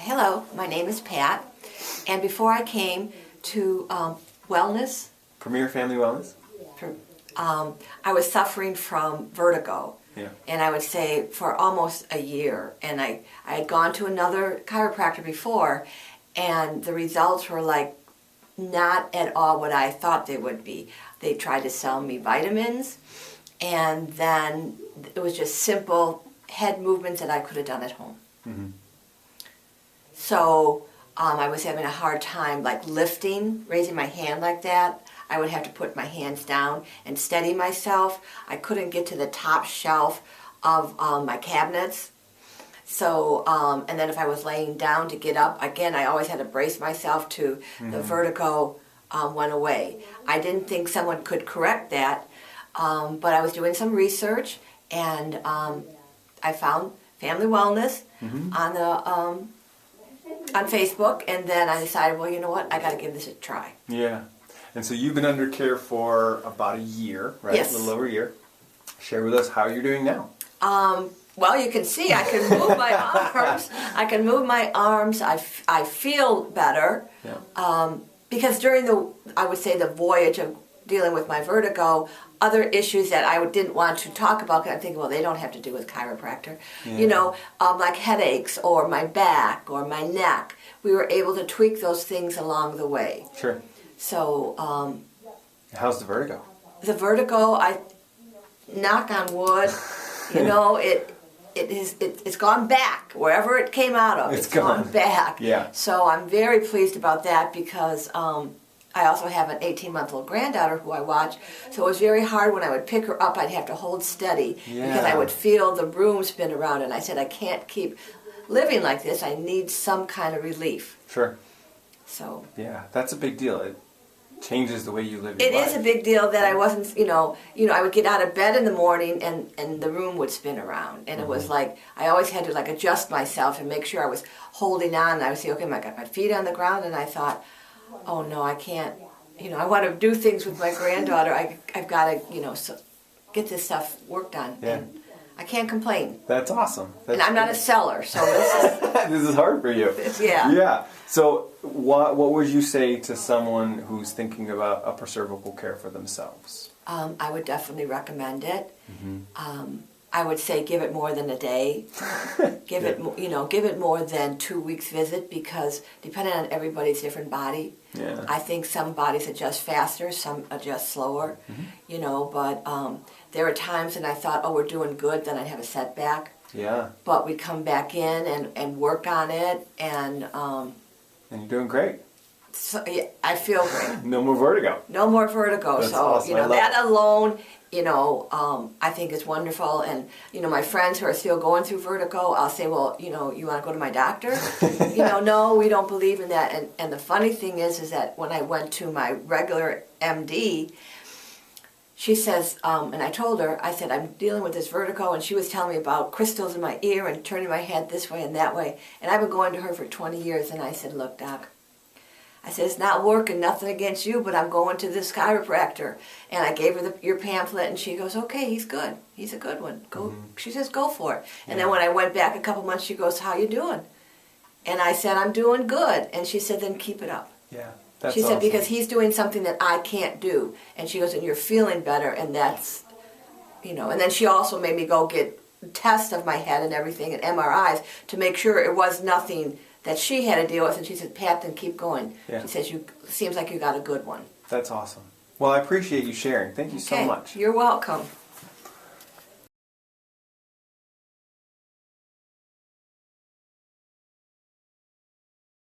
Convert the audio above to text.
Hello, my name is Pat, and before I came to wellness, Premier Family Wellness? I was suffering from vertigo. Yeah. And I would say for almost a year. And I had gone to another chiropractor before, and the results were like not at all what I thought they would be. They tried to sell me vitamins, and then it was just simple head movements that I could have done at home. Mm-hmm. So I was having a hard time like lifting, raising my hand like that. I would have to put my hands down and steady myself. I couldn't get to the top shelf of my cabinets. So, and then if I was laying down to get up, again, I always had to brace myself to the vertigo went away. I didn't think someone could correct that, but I was doing some research, and I found Family Wellness on Facebook, and then I decided, well, you know what, I got to give this a try. Yeah. And so you've been under care for about a year, right? Yes. A little over a year. Share with us how you're doing now. Well, you can see I can move my arms. I can move my arms. I feel better. Yeah. Because during I would say the voyage of dealing with my vertigo, other issues that I didn't want to talk about, because I'm thinking, well, they don't have to do with chiropractor. Yeah. You know, like headaches or my back or my neck. We were able to tweak those things along the way. Sure. So, How's the vertigo? the vertigo, I knock on wood, you know, it's gone back wherever it came out of. It's It's gone gone. back. Yeah. So I'm very pleased about that, because I also have an 18-month-old granddaughter who I watch. So it was very hard when I would pick her up. I'd have to hold steady because I Yeah. would feel the room spin around, and I said, I can't keep living like this. I need some kind of relief. Sure. So Yeah, that's a big deal. It changes the way you live your it life. is a big deal that I wasn't, I would get out of bed in the morning, and the room would spin around. And it was like, I always had to like adjust myself and make sure I was holding on. And I would say, okay, I got my feet on the ground, and I thought, oh no, I can't, I want to do things with my granddaughter. I've got to, get this stuff worked on. Yeah. And I can't complain. That's awesome. That's And I'm not a seller, so this is, This is hard for you. Yeah. Yeah. So what would you say to someone who's thinking about upper cervical care for themselves? I would definitely recommend it. I would say give it more than a day. Give it more than 2 weeks visit, because depending on everybody's different body, Yeah. I think some bodies adjust faster, some adjust slower, but there are times when I thought, oh, we're doing good, then I'd have a setback. Yeah. But we come back in and work on it, and And you're doing great. so, yeah, I feel great. No more vertigo. No more vertigo. That's So, awesome. I love that it. alone, I think is wonderful. And, my friends who are still going through vertigo, I'll say, well, you want to go to my doctor? No, we don't believe in that. And the funny thing is that when I went to my regular MD, she says, and I told her, I said, I'm dealing with this vertigo, and she was telling me about crystals in my ear and turning my head this way and that way. And I've been going to her for 20 years, and I said, look, Doc, I said, it's not working, nothing against you, but I'm going to this chiropractor. And I gave her your pamphlet, and she goes, okay, he's good. He's a good one. Go. She says, go for it. And then when I went back a couple months, she goes, how you doing? And I said, I'm doing good. And she said, then keep it up. Yeah. That's She said, awesome. because he's doing something that I can't do. And she goes, and you're feeling better, and that's, and then she also made me go get tests of my head and everything, and MRIs, to make sure it was nothing that she had to deal with. And she said, Pat, then keep going. Yeah. She says, seems like you got a good one. That's awesome. Well, I appreciate you sharing. Thank you so Okay, much. you're welcome.